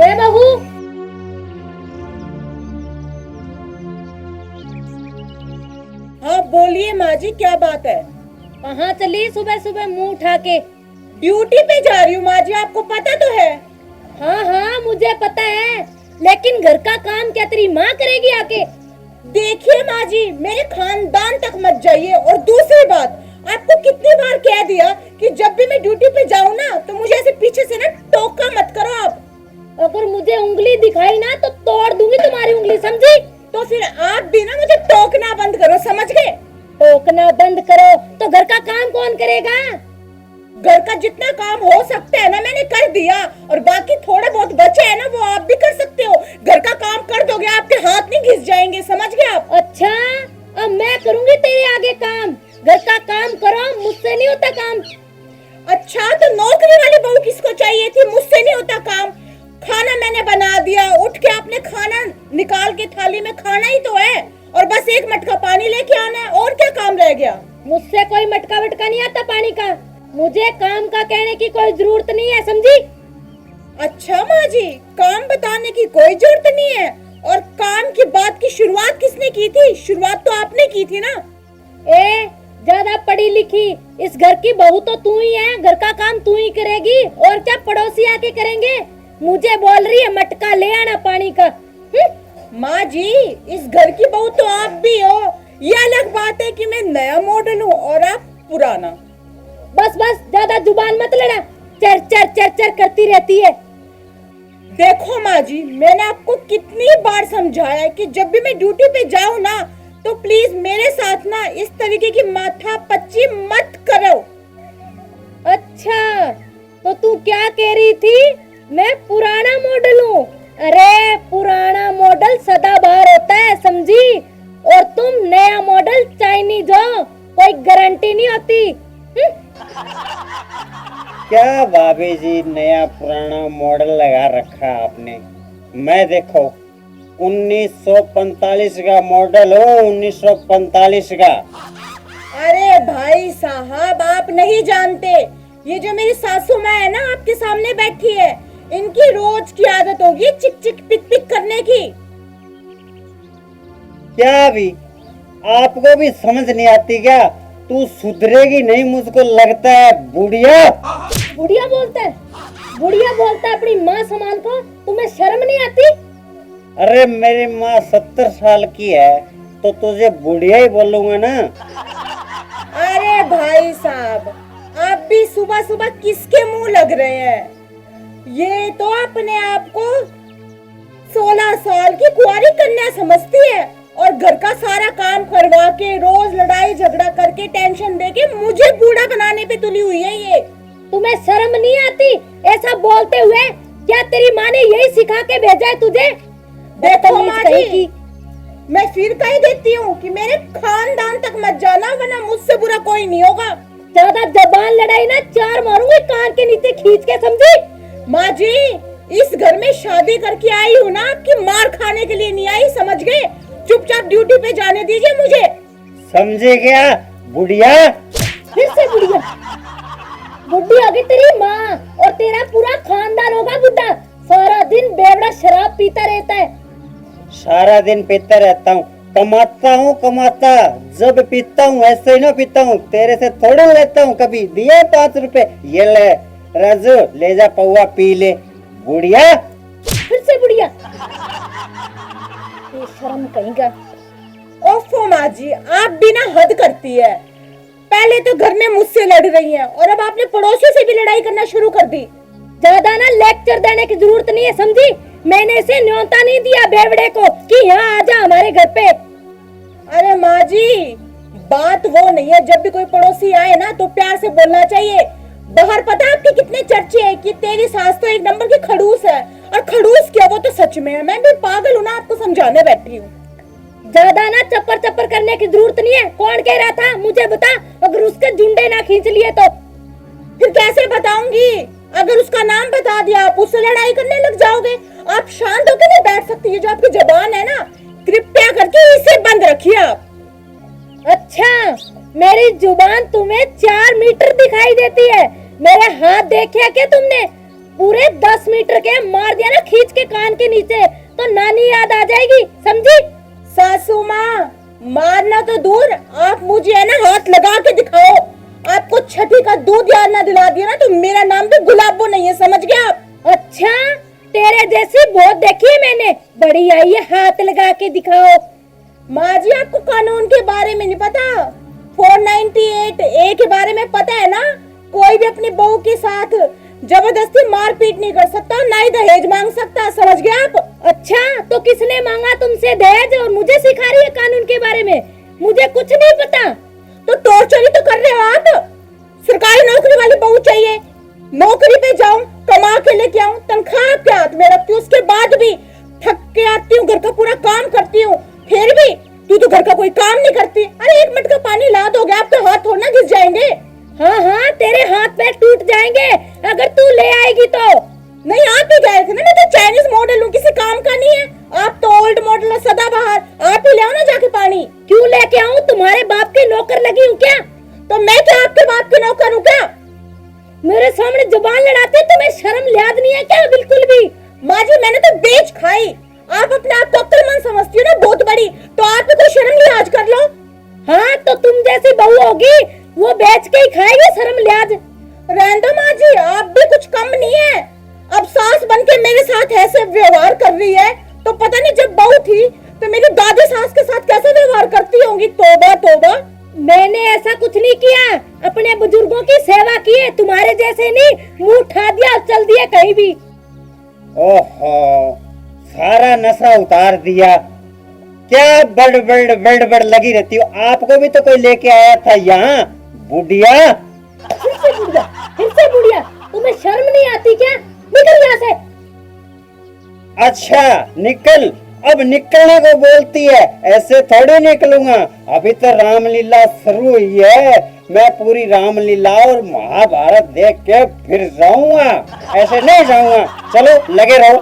ए बहू, हाँ बोलिए माँ जी, क्या बात है? कहाँ चली सुबह सुबह मुंह उठा के? ड्यूटी पे जा रही हूँ माँ जी, आपको पता तो है। हाँ हाँ मुझे पता है, लेकिन घर का काम क्या तेरी माँ करेगी आके? देखिए माँ जी, मेरे खानदान तक मत जाइए। और दूसरी बात, आपको कितनी बार कह दिया कि जब भी मैं ड्यूटी पे जाऊँ ना तो मुझे ऐसे पीछे से ना टोका मत करो आप। अगर मुझे उंगली दिखाई ना तो तोड़ दूंगी तुम्हारी उंगली, समझी? तो फिर आप भी ना मुझे टोकना बंद करो, समझ गए? टोकना बंद करो तो घर का काम कौन करेगा? घर का जितना काम हो सकता है ना मैंने कर दिया, और बाकी थोड़ा बहुत बचा है ना वो आप भी कर सकते हो। घर का काम कर दोगे, आपके हाथ नहीं घिस जाएंगे, समझ गए आप? अच्छा, अब मैं करूंगी तेरे आगे काम। घर का काम करो, मुझसे नहीं होता काम। अच्छा, तो नौकरी वाली बहू किसको चाहिए थी? मुझसे नहीं होता काम। खाना मैंने बना दिया, उठ के आपने खाना निकाल के थाली में खाना ही तो है, और बस एक मटका पानी लेके आना है। और क्या काम रह गया? मुझसे कोई मटका वटका नहीं आता पानी का। मुझे काम का कहने की कोई जरूरत नहीं है, समझी? अच्छा माँ जी, काम बताने की कोई जरूरत नहीं है। और काम की बात की शुरुआत किसने की थी? शुरुआत तो आपने की थी ना। ए, ज्यादा पढ़ी लिखी इस घर की बहू तो तू ही है। घर का काम तू ही करेगी, और क्या पड़ोसी आके करेंगे? मुझे बोल रही है मटका ले आना पानी का। माँ जी, इस घर की बहू तो आप भी हो। ये अलग बात है कि मैं नया मॉडल हूँ और आप पुराना। बस बस, ज्यादा जुबान मत लड़ा, चर चर चर चर करती रहती है। देखो माँ जी, मैंने आपको कितनी बार समझाया है कि जब भी मैं ड्यूटी पे जाऊँ ना तो प्लीज मेरे साथ ना इस तरीके की माथापच्ची मत करो। अच्छा, तो तू क्या कह रही थी? मैं पुराना मॉडल हूँ? अरे पुराना मॉडल सदाबहार होता है, समझी? और तुम नया मॉडल चाइनीज हो, कोई गारंटी नहीं होती। क्या भाभी जी, नया पुराना मॉडल लगा रखा आपने। मैं देखो 1945 का मॉडल हो, 1945 का। अरे भाई साहब, आप नहीं जानते, ये जो मेरी सासू माँ है ना आपके सामने बैठी है, इनकी रोज की आदत होगी चिक चिक पिक पिक करने की। क्या भी आपको भी समझ नहीं आती क्या? तू सुधरेगी नहीं, मुझको लगता है। बुढ़िया बुढ़िया बोलता है? बुढ़िया बोलता है अपनी माँ समान को? तुम्हें शर्म नहीं आती? अरे मेरी माँ 70 साल की है तो तुझे बुढ़िया ही बोलूंगा ना। अरे भाई साहब, आप भी सुबह सुबह किसके मुंह लग रहे हैं? ये तो अपने आप को 16 साल की कुंवारी कन्या समझती है, और घर का सारा काम करवा के रोज लड़ाई झगड़ा करके टेंशन देके मुझे बूढ़ा बनाने पे तुली हुई है ये। तुम्हें शर्म नहीं आती ऐसा बोलते हुए? क्या तेरी माँ ने यही सिखा के भेजा है तुझे? देखो माँ जी, मैं फिर कह देती हूँ कि मेरे खानदान तक मत जाना, वरना मुझसे बुरा कोई नहीं होगा। ज्यादा जबान लड़ाई ना, चार मारूंगी कान के नीचे खींच के, समझी? माँ जी, इस घर में शादी करके आई हूँ ना, आपकी मार खाने के लिए नहीं आई, समझ गए? चुपचाप ड्यूटी पे जाने दीजिए मुझे। समझे क्या बुढ़िया? फिर से बुढ़िया? बुढ़ी होगी तेरी माँ, और तेरा पूरा खानदान होगा बुढ़ा। सारा दिन बेवड़ा शराब पीता रहता है। सारा दिन पीता रहता हूँ, कमाता हूँ कमाता। जब पीता हूँ ऐसे ही ना पीता हूँ, तेरे से थोड़ा लेता हूँ। कभी दिए 5 रुपए, ये ले राजू, ले जा पौवा पी ले। बुढ़िया फिर से बुढ़िया? ये शर्म कहेगा। ओफो माँ जी, आप भी ना हद करती है। पहले तो घर में मुझसे लड़ रही हैं, और अब आपने पड़ोसियों से भी लड़ाई करना शुरू कर दी। ज्यादा ना लेक्चर देने की जरूरत नहीं है, समझी? मैंने इसे न्योता नहीं दिया बेवड़े को कि यहाँ आ जा हमारे घर पे। अरे माँ जी, बात वो नहीं है, जब भी कोई पड़ोसी आए ना तो प्यार से बोलना चाहिए। बाहर पता है आपके कितने चर्चे हैं कि तेरी सास तो एक नंबर की खड़ूस है, और खड़ूस क्या, वो तो सच में है। मैं भी पागल हूँ ना, आपको समझाने बैठी हूँ। ज्यादा ना चप्पर चप्पर करने की जरूरत नहीं है। कौन कह रहा था मुझे बता, अगर उसके जुंडे ना खींच लिए तो? फिर कैसे बताऊंगी? अगर उसका नाम बता दिया आप उससे लड़ाई करने लग जाओगे। आप शांत होकर नहीं बैठ सकती, ये जो आपकी जबान है ना, कृपया करके इसे बंद रखिए आप। अच्छा, मेरी जुबान तुम्हें 4 मीटर दिखाई देती है? मेरे हाथ देखे क्या तुमने? पूरे 10 मीटर के मार दिया ना खींच के कान के नीचे, तो नानी याद आ जाएगी, समझी? सासू माँ, मारना तो दूर, आप मुझे है ना हाथ लगा के दिखाओ। आपको छठी का दूध याद ना दिला दिया ना तो मेरा नाम भी गुलाबो नहीं है, समझ गया आप? अच्छा, तेरे जैसी बहुत देखी है मैंने, बड़ी आई है हाथ लगा के दिखाओ। माँ जी, आपको कानून के बारे में नहीं पता, 498 ए के बारे में पता है ना? कोई भी अपनी बहू के साथ जबरदस्ती मारपीट नहीं कर सकता, ना ही दहेज मांग सकता, समझ गए आप? अच्छा, तो किसने मांगा तुमसे दहेज और मुझे सिखा रही है कानून के बारे में? मुझे कुछ नहीं पता। तो टॉर्चर ही तो कर रहे हो आप। सरकारी नौकरी वाली बहू चाहिए, नौकरी पे जाऊं, कमा के लेके आऊं, तनख्वाह आपके हाथ में रखती हूँ, उसके बाद भी थक के आती हूँ, घर का पूरा काम करती हूँ, फिर भी तू तो घर का कोई काम नहीं करती। अरे 1 मिनट का पानी ला दोगे, आपके हाथ थोड़ा ना घिस जाएंगे। हाँ हाँ, तेरे हाथ पैर टूट जाएंगे अगर तू ले आएगी तो। नहीं, आप ही गए थे ना, मैं तो चाइनीज मॉडल हूँ, किसी काम का नहीं है। आप तो ओल्ड मॉडल है, सदाबहार, आप ही ले आओ ना जाके पानी। क्यों लेके आऊँ? तुम्हारे बाप की नौकर लगी हूँ क्या? तो मैं क्या आपके बाप की नौकर हूँ क्या? मेरे सामने जुबान लड़ाते, तुम्हें शर्म लिहाज नहीं है क्या बिल्कुल भी? माँ जी, मैंने तो बेच खाई, आप अपने आप को अक्लमंद समझती हो ना बहुत बड़ी, तो आप भी कोई शर्म लिहाज कर लो। हाँ, तो तुम जैसी बहू होगी वो बेच के ही खाएगी शर्म लिहाज। रहने दो माँ जी, आप भी कुछ कम नहीं है। अब सास बन के मेरे साथ ऐसे व्यवहार कर रही है, तो पता नहीं जब बहू थी तो मेरी दादी सास के साथ कैसे व्यवहार करती होंगी। तौबा तौबा। मैंने ऐसा कुछ नहीं किया, अपने बुजुर्गों की सेवा की है, तुम्हारे जैसे नहीं मुंह उठा दिया और चल दिया कहीं भी। ओहो, सारा नशा उतार दिया। क्या बड़ लगी रहती हो? आपको भी तो कोई लेके आया था यहाँ, बुढ़िया। फिर से बुढ़िया, फिर से बुढ़िया, तुम्हें शर्म नहीं आती क्या? निकल यहाँ से। अच्छा निकल, अब निकलने को बोलती है, ऐसे थोड़ी निकलूंगा, अभी तो रामलीला शुरू हुई है। मैं पूरी रामलीला और महाभारत देख के फिर जाऊंगा, ऐसे नहीं जाऊंगा। चलो लगे रहो।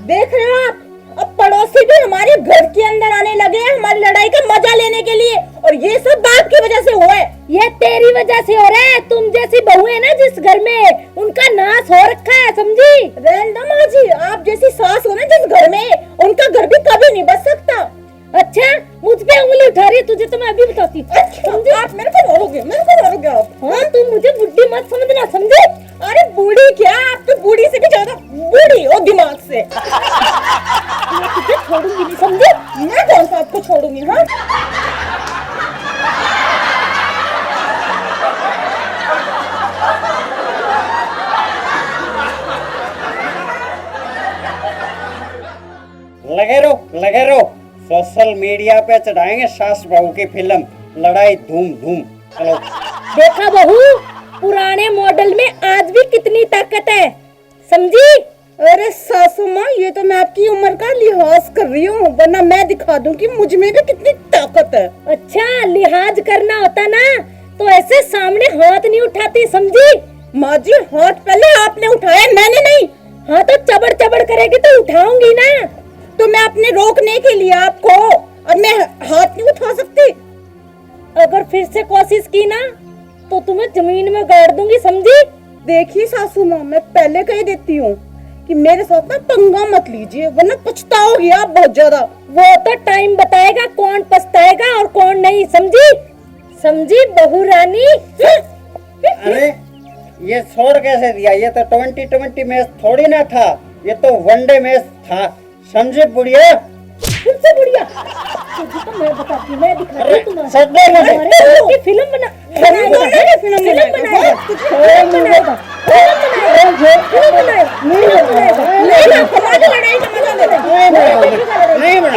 देख रहे हो आप, अब पड़ोसी भी हमारे घर के अंदर आने लगे हैं हमारी लड़ाई का मजा लेने के लिए, और ये सब बाप की वजह से हुआ है। ये तेरी वजह से हो रहा है, तुम जैसी बहू है ना जिस घर में, उनका नाश हो रखा है, समझी? रहना माँ जी, आप जैसी सास हो ना जिस घर में, उनका घर भी कभी नहीं बच सकता। अच्छा, मुझ पे उंगली उठा रही है, तुझे तो मैं अभी बताती हूँ। अच्छा, आप मेरे को मारोगे, मेरे को मारोगे आप? हाँ, तुम मुझे बुढ़ी मत समझना, समझे? अरे बूढ़ी क्या, आप तो बूढ़ी से भी ज्यादा बूढ़ी हो दिमाग से। मैं तुझे छोड़ूंगी नहीं, समझे? मैं कौन सा आपको छोड़ूंगी? हाँ, लगे रहो, सोशल मीडिया पे चढ़ाएंगे सास बहू की फिल्म, लड़ाई धूम धूम। चलो। देखा बहू, पुराने मॉडल में आज भी कितनी ताकत है, समझी? अरे सासू माँ, ये तो मैं आपकी उम्र का लिहाज कर रही हूँ, वरना मैं दिखा दूं कि मुझ में भी कितनी ताकत है। अच्छा, लिहाज करना होता ना तो ऐसे सामने हाथ नहीं उठाती, समझी? माँ जी, हाथ पहले आपने उठाया, मैंने नहीं। हाँ, तो चबड़ चबड़ करेगी तो उठाऊंगी ना। तो मैं अपने रोकने के लिए आपको, और मैं हाथ नहीं उठा सकती। अगर फिर से कोशिश की ना तो तुम्हें जमीन में गाड़ दूंगी, समझी? देखिए सासू माँ, मैं पहले कह देती हूँ कि मेरे साथ ना पंगा मत लीजिए, वरना पछताओगी आप बहुत ज्यादा। वो तो टाइम बताएगा कौन पछताएगा और कौन नहीं, समझी? समझी बहू रानी? अरे ये छोड़ कैसे दिया? ये तो 2020 मैच थोड़ी ना था, ये तो वनडे मैच था, समझे बुढ़िया? फिर से बुढ़िया, तुझे तो मैं बताती, मैं दिखाती हूँ तुम्हें। सच में मुझे तुम्हारे फिल्म बनाएगा, फिल्म बनाएगा, फिल्म बनाएगा, हमारी लड़ाई का मजा ले रहे हैं। नहीं बना।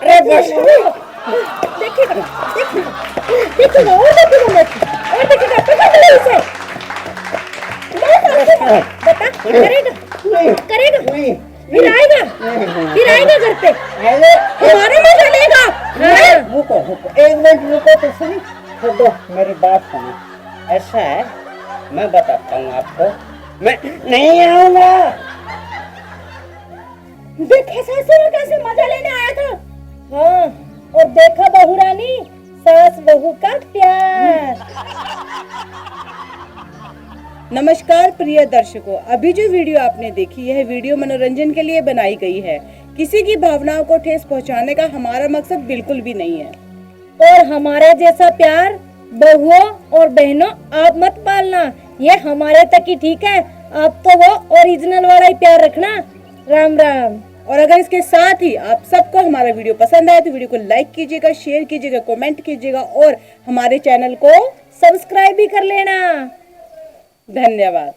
अरे बस देखिएगा, देखिएगा और देखिएगा, पकड़ लो इसे। बता, करेगा, करेगा, फिर आएगा घर पे, हमारा मजा लेगा। रुको, एक मिनट रुको तो सही। छोड़ो, मेरी बात सुनो। ऐसा है, मैं बताता हूँ आपको, मैं नहीं आऊंगा। देखे सासू में कैसे मजा लेने आया था। हाँ, और देखा बहू रानी, सास बहू का प्यार। नमस्कार प्रिय दर्शकों, अभी जो वीडियो आपने देखी यह वीडियो मनोरंजन के लिए बनाई गई है। किसी की भावनाओं को ठेस पहुंचाने का हमारा मकसद बिल्कुल भी नहीं है। और हमारे जैसा प्यार बहुओं और बहनों आप मत पालना, ये हमारे तक ही ठीक है। आप तो वो ओरिजिनल वाला ही प्यार रखना। राम राम। और अगर इसके साथ ही आप सबको हमारा वीडियो पसंद आए तो वीडियो को लाइक कीजिएगा, शेयर कीजिएगा, कमेंट कीजिएगा और हमारे चैनल को सब्सक्राइब भी कर लेना। धन्यवाद।